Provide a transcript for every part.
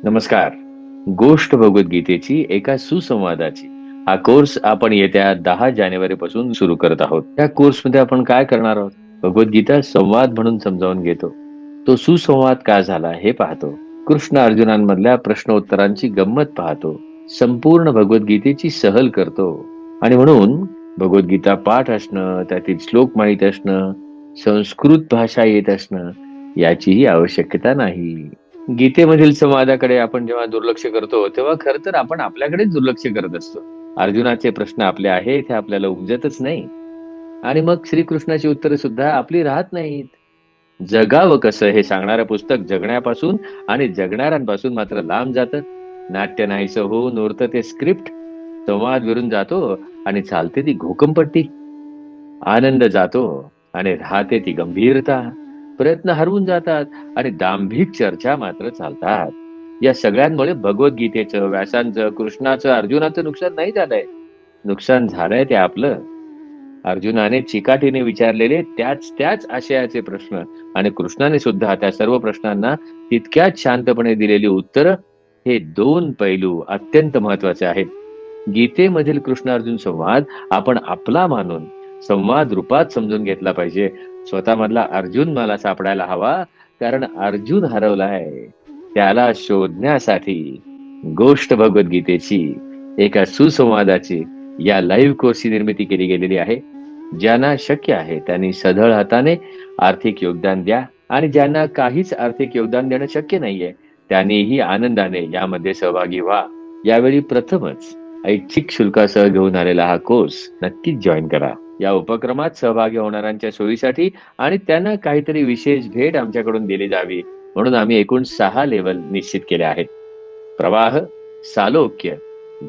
नमस्कार. गोष्ट भगवद्गीतेची एका सुसंवादाची हा कोर्स आपण येत्या 10 जानेवारी पासून सुरू करत आहोत. या कोर्समध्ये आपण काय करणार आहोत? भगवद्गीता संवाद म्हणून समजावून घेतो. तो सुसंवाद का झाला हे पाहतो. कृष्ण अर्जुनांमधल्या प्रश्नोत्तरांची गंमत पाहतो. संपूर्ण भगवद्गीतेची सहल करतो. आणि म्हणून भगवद्गीता पाठ असणं, त्यातील श्लोक माहीत असणं, संस्कृत भाषा येत असणं याचीही आवश्यकता नाही. गीतेमधील संवादाकडे आपण जेव्हा दुर्लक्ष करतो तेव्हा खर तर आपण आपल्याकडेच दुर्लक्ष करत असतो. अर्जुनाचे प्रश्न आपले आहेत हे आपल्याला उमजतच नाही आणि मग श्रीकृष्णाची उत्तरे सुद्धा आपली राहत नाहीत. जगावं कसं हे सांगणारं पुस्तक जगण्यापासून आणि जगणाऱ्यांपासून मात्र लांब जातं. नाट्य नाहीसं होऊन उरतं ते स्क्रिप्ट. संवाद विरून जातो आणि चालते ती घोकंपट्टी. आनंद जातो आणि राहते ती गंभीरता. प्रयत्न हरवून जातात आणि दांभिक चर्चा मात्र चालतात. या सगळ्यांमुळे भगवद्गीतेचं, व्यासांचं, कृष्णाचं, अर्जुनाचं नुकसान नाही झालंय. नुकसान झालंय ते आपलं. अर्जुनाने चिकाटीने विचारलेले त्याच त्याच आशयाचे प्रश्न आणि कृष्णाने सुद्धा त्या सर्व प्रश्नांना तितक्याच शांतपणे दिलेली उत्तरं, हे दोन पैलू अत्यंत महत्वाचे आहेत. गीतेमधील कृष्ण अर्जुन संवाद आपण आपला मानून संवाद रूपात समजून घेतला पाहिजे. स्वतःमधला अर्जुन मला सापडायला हवा, कारण अर्जुन हरवलाय. त्याला शोधण्यासाठी गोष्ट भगवद्गीतेची एका सुसंवादाची या लाईव्ह कोर्सची निर्मिती केली गेलेली आहे. ज्यांना शक्य आहे त्यांनी सढळ हाताने आर्थिक योगदान द्या आणि ज्यांना काहीच आर्थिक योगदान देणं शक्य नाहीये त्यांनीही आनंदाने यामध्ये सहभागी व्हा. यावेळी प्रथमच ऐच्छिक शुल्कासह घेऊन आलेला हा कोर्स नक्कीच जॉईन करा. या उपक्रमात सहभागी होणाऱ्यांच्या सोयीसाठी आणि त्यांना काहीतरी विशेष भेट आमच्याकडून दिली जावी म्हणून आम्ही एकूण 6 लेवल निश्चित केले आहेत. प्रवाह, सालोक्य,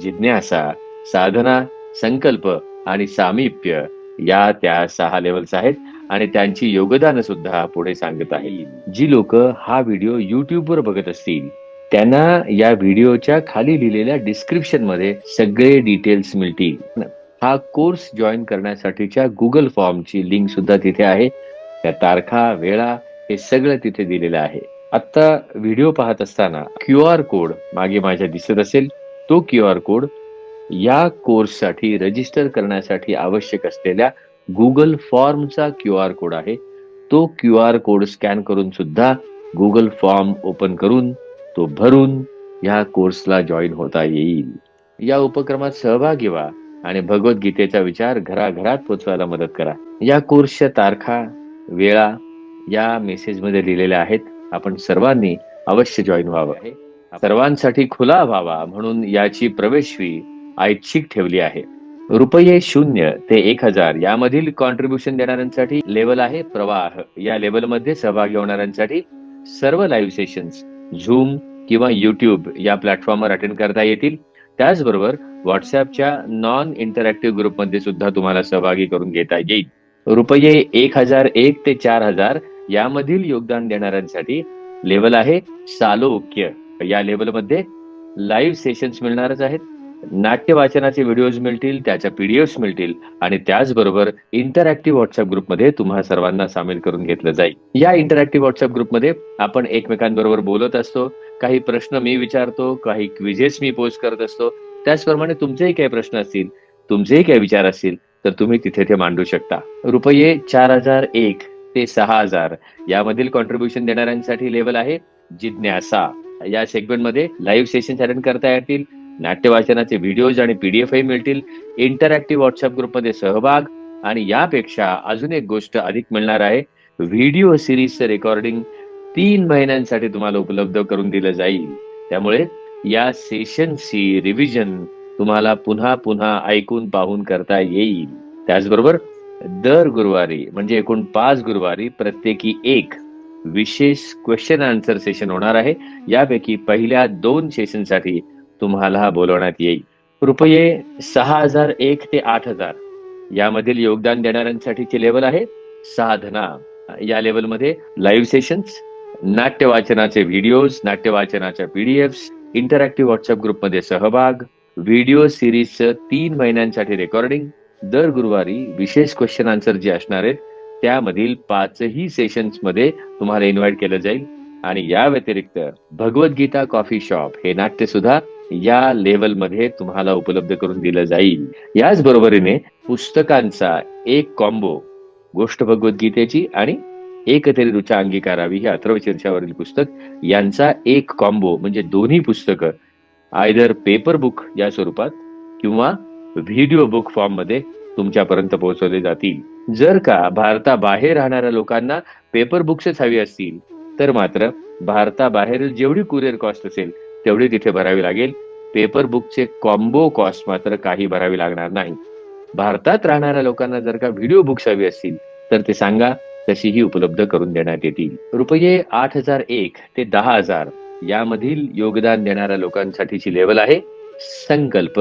जिज्ञासा, साधना, संकल्प आणि सामीप्य या त्या 6 लेवल्स आहेत आणि त्यांची योगदान सुद्धा पुढे सांगत आहे. जी लोक हा व्हिडिओ युट्यूबवर बघत असतील त्यांना या व्हिडिओच्या खाली लिहिलेल्या डिस्क्रिप्शन मध्ये सगळे डिटेल्स मिळतील. हा कोर्स जॉईन करण्यासाठीच्या गुगल फॉर्मची लिंक सुद्धा तिथे आहे. त्या तारखा, वेळा हे सगळं तिथे दिलेलं आहे. आता व्हिडिओ पाहत असताना QR कोड मागे माझ्या दिसत असेल. तो QR कोड या कोर्ससाठी रजिस्टर करण्यासाठी आवश्यक असलेल्या गुगल फॉर्मचा QR कोड आहे. तो QR कोड स्कॅन करून सुद्धा गुगल फॉर्म ओपन करून तो भरून या कोर्सला जॉईन होता येईल. या उपक्रमात सहभागी व्हा आणि भगवद्गीतेचा विचार घराघरात पोचवायला मदत करा. या कोर्सच्या तारखा, वेळा या मेसेजमध्ये लिहिलेल्या आहेत. आपण सर्वांनी अवश्य जॉईन व्हावं. सर्वांसाठी खुला व्हावा म्हणून याची प्रवेश फी ऐच्छिक ठेवली आहे. रुपये 0 ते 1000 यामधील कॉन्ट्रीब्युशन देणाऱ्यांसाठी लेवल आहे प्रवाह. या लेवलमध्ये सहभागी होणाऱ्यांसाठी सर्व लाईव्ह सेशन्स झूम किंवा युट्यूब या प्लॅटफॉर्मवर अटेंड करता येतील. त्याचबरोबर व्हॉट्सअपच्या नॉन इंटरॅक्टिव्ह ग्रुपमध्ये सुद्धा तुम्हाला सहभागी करून घेता येईल. रुपये 1001 ते 4000 यामधील योगदान देणाऱ्यांसाठी लेवल आहे सालोक्य. या लेवलमध्ये लाईव्ह सेशन्स मिळणारच आहेत. नाट्य वाचनाचे व्हिडिओज मिळतील, त्याच्या PDF मिळतील आणि त्याचबरोबर इंटरॅक्टिव्ह व्हॉट्सअप ग्रुपमध्ये तुम्हा सर्वांना सामील करून घेतलं जाईल. या इंटरॅक्टिव्ह व्हॉट्सअप ग्रुपमध्ये आपण एकमेकांबरोबर बोलत असतो. काही प्रश्न मी विचारतो, काही क्विजेस मी पोस्ट करत असतो. त्याचप्रमाणे तुमचेही काही प्रश्न असतील, तुमचेही काही विचार असतील तर तुम्ही तिथे ते मांडू शकता. रुपये 4001 ते 6000 यामधील कॉन्ट्रीब्युशन देणाऱ्यांसाठी लेवल आहे जिज्ञासा. या सेगमेंटमध्ये लाईव्ह सेशन अटेंड करता येतील, नाट्य वाचनाचे व्हिडिओज आणि PDF मिळतील, इंटरॅक्टिव्ह व्हॉट्सअप ग्रुपमध्ये सहभाग आणि यापेक्षा अजून एक गोष्ट अधिक मिळणार आहे. व्हिडिओ सिरीजचं रेकॉर्डिंग 3 महिन्यांसाठी तुम्हाला उपलब्ध करून दिलं जाईल. त्यामुळे या सेशनची रिव्हिजन तुम्हाला पुन्हा पुन्हा ऐकून पाहून करता येईल. त्याचबरोबर दर गुरुवारी म्हणजे एकूण 5 गुरुवारी प्रत्येकी एक विशेष क्वेश्चन आन्सर सेशन होणार आहे. यापैकी पहिल्या 2 सेशनसाठी तुम्हाला बोलवण्यात येईल. रुपये 6001 ते 8000 यामधील योगदान देणाऱ्यांसाठीची लेवल आहे साधना. या लेवलमध्ये लाईव्ह सेशन्स, नाट्य वाचनाचे व्हिडिओज, नाट्य वाचनाच्या PDFs, इंटरॅक्टिव्ह व्हॉट्सअप ग्रुपमध्ये सहभाग, व्हिडिओ सिरीजचं 3 महिन्यांसाठी रेकॉर्डिंग, दर गुरुवारी विशेष क्वेश्चन आन्सर जे असणार आहेत त्यामधील 5ही सेशन्स मध्ये तुम्हाला इन्व्हाइट केलं जाईल. आणि या व्यतिरिक्त भगवद्गीता कॉफी शॉप हे नाट्य सुद्धा या लेवलमध्ये तुम्हाला उपलब्ध करून दिलं जाईल. याच बरोबरीने पुस्तकांचा एक कॉम्बो, गोष्ट भगवद्गीतेची आणि एक तरी रुचा अंगीकारावी ही अथर्वशीर्षावरील पुस्तक, यांचा एक कॉम्बो म्हणजे दोन्ही पुस्तकं आयदर पेपर बुक या स्वरूपात किंवा व्हिडिओ बुक फॉर्म मध्ये तुमच्यापर्यंत पोहोचवले जातील. जर का भारताबाहेर राहणाऱ्या लोकांना पेपर बुक्सच हवी असतील तर मात्र भारताबाहेर जेवढी कुरिअर कॉस्ट असेल तेवढी तिथे भरावी लागेल. पेपर बुकचे कॉम्बो कॉस्ट मात्र काही भरावी लागणार नाही. भारतात राहणाऱ्या लोकांना जर का व्हिडिओ बुक्स हवी असतील तर ते सांगा, तशीही उपलब्ध करून देण्यात येतील. रुपये 8,001 ते 10,000 यामधील योगदान देणाऱ्या लोकांसाठीची लेवल आहे संकल्प.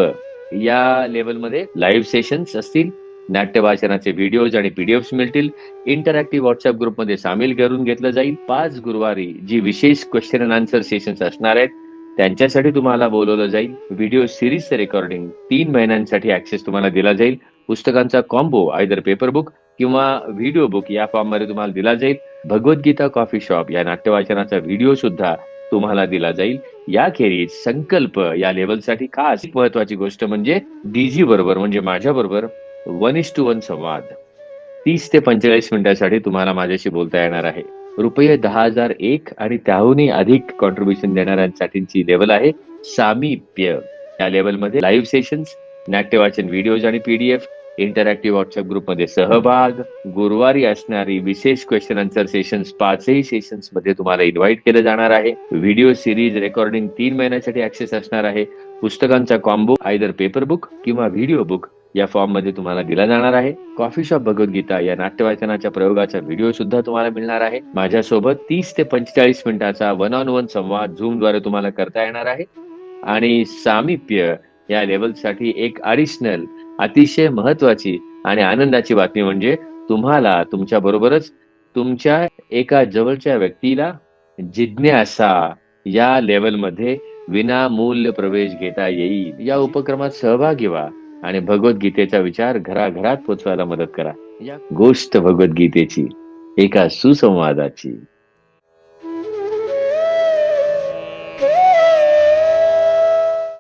या लेवलमध्ये लाईव्ह सेशन्स असतील, नाट्य वाचनाचे व्हिडिओज आणि पीडीएफ मिळतील, इंटरॅक्टिव्ह व्हॉट्सअप ग्रुपमध्ये सामील करून घेतलं जाईल. 5 गुरुवारी जी विशेष क्वेश्चन अँड आन्सर सेशन्स असणार आहेत त्यांच्यासाठी तुम्हाला बोलवलं जाईल. व्हिडिओ सिरीजचं रेकॉर्डिंग 3 महिन्यांसाठी ऍक्सेस तुम्हाला दिला जाईल. पुस्तकांचा कॉम्बो आयदर पेपर बुक किंवा व्हिडिओ बुक या फॉर्म मध्ये तुम्हाला दिला जाईल. भगवद्गीता कॉफी शॉप या नाट्य वाचनाचा व्हिडिओ सुद्धा तुम्हाला दिला जाईल. याखेरीज संकल्प या लेवलसाठी खास महत्वाची गोष्ट म्हणजे डीजी बरोबर म्हणजे माझ्या बरोबर 1:1 संवाद 30 ते 45 मिनिटांसाठी तुम्हाला माझ्याशी बोलता येणार आहे. रुपये 10,001 आणि त्याहूनही अधिक कॉन्ट्रीब्युशन देणाऱ्यांसाठीची लेवल आहे सामिप्य. या लेवलमध्ये लाईव्ह सेशन्स, नाट्य वाचन व्हिडिओज आणि पीडीएफ, इंटरॅक्टिव्ह व्हॉट्सअप ग्रुपमध्ये सहभाग, गुरुवारी असणारी विशेष क्वेश्चन आन्सर सेशन्स 5ही सेशन्स मध्ये तुम्हाला इन्व्हाइट केलं जाणार आहे. व्हिडिओ सिरीज रेकॉर्डिंग 3 महिन्यासाठी ऍक्सेस असणार आहे. पुस्तकांचा कॉम्बो आयदर पेपर बुक किंवा व्हिडिओ बुक या फॉर्म मध्ये तुम्हाला दिला जाणार आहे. कॉफी शॉप भगवद्गीता या नाट्य वाचनाच्या प्रयोगाचा व्हिडिओ सुद्धा तुम्हाला मिळणार आहे. माझ्यासोबत 30 ते 45 मिनिटाचा 1-on-1 संवाद झूमद्वारे तुम्हाला करता येणार आहे. आणि सामिप्य या लेवलसाठी एक ॲडिशनल अतिशय महत्वाची आणि आनंदाची बातमी म्हणजे तुम्हाला तुमच्या बरोबरच तुमच्या एका जवळच्या व्यक्तीला जिज्ञासा या लेवलमध्ये विनामूल्य प्रवेश घेता येईल. या उपक्रमात सहभागी व्हा आणि भगवद्गीतेचा विचार घराघरात पोचवायला मदत करा. या गोष्ट भगवद्गीतेची एका सुसंवादाची